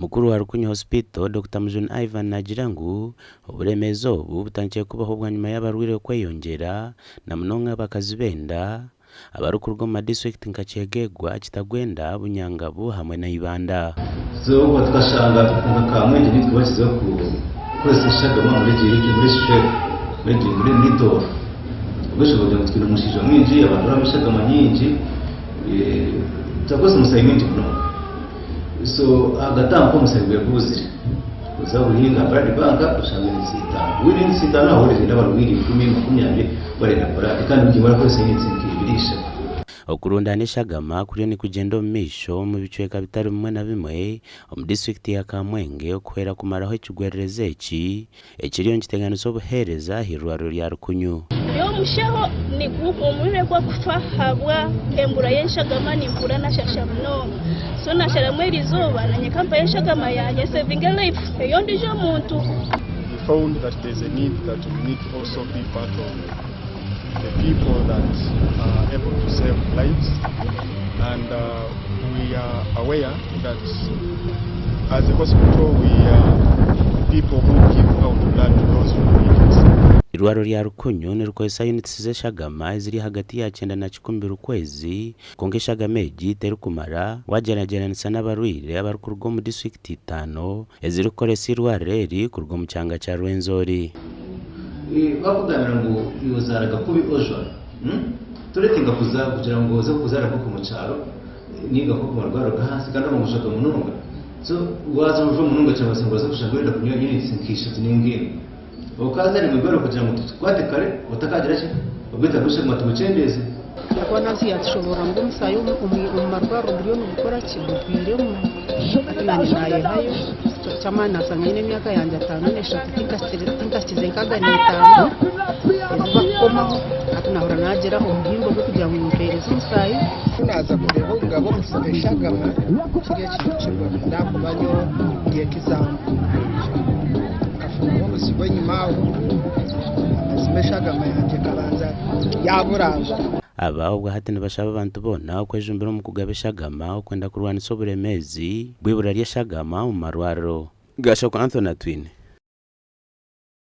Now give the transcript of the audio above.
mukuru wa Rukunyu Hospital Dr. Mujuni Ivan Nagirangu uburemezo ubu butangiye kubaho bwa nyuma y'abarwire kweyongera na mnonga bakazibenda abarukurwa mu district nkacegegwa kitagwenda bunyangabu hamwe na Ibanda so twashanga tukumva nitwashyize ku Shagama muri chef muri mito ubesho byo mutwino mushije mwinji abantu bamishagama nyinji takoze musayimenti kuno so agatampo musayibwe buzire uzabuhinga brand banka ushanga insita wiri insita na hore n'abarwiri 10 barenda brand kandi ugimara ko sayinitsi kibirisha okurundana Shagama kuriyo ni kugenda misho mu bicweka bitari bimwe na bimwe mu district ya Kamwenge okwera kumaraho ikigwerereze ekiriyo ngiteganizo buhereza hirwaro rya Rukunyu yo musheho ni umurire kwa kufahabwa embura y'Shagama ni mpura na shashamno so na sharamwe rizoba na nyekampa y'Shagama ya saving a life eyo ndijo muntu. We found that there's a need that we need to also be part of the people that are able to save lives, and we are aware that as a hospital we are people who give out blood to those who need it. Irwaro rya Rukunyu ni rukoesa units ze Shagama ziri hagati ya 9 na 10 ukwezi konge Shagameji teru kumara wagerageza n'abarwire abarukurwa mu district 5 ezirikoresa irware ri kurwa mu cyanga cya Rwenzori bakuganira ngo yozaraga kubi ojo turetinga kugira ngo zo kuzara ko mu cyaro niga ko marwaro hasi kandi mu gushaka mununga so waza ujo mununga cyangwa se ngo zo gushaka wenda kunyo nyine sinkisha tiningine ukaza ni mwibaro kugira ngo tukwate kare utakagira cyo ubwita gushe mu tumucendeze kwa nasi yashobora ngo musayo umarwaro buriyo gukora kibubiremo nani naye hayo chama nasangine myaka yanje 5 tinkasize kaga ni 5 ezibakoma atunahora nagera umuhimbo bwo kugira ngo umupereze musayo tunaza kureba ngabo Shagama kiriya cyiciro ndakubanyo giye kizamu afunga musibo nyuma Shagama yanje kabanza yaburanga aba ubwo hati nibashaba abantu bona kwejumbira mu kugabe Shagama okwenda kurwanisa uburemezi bwibura rya Shagama mu marwaro gasho kwa Anthony Twine.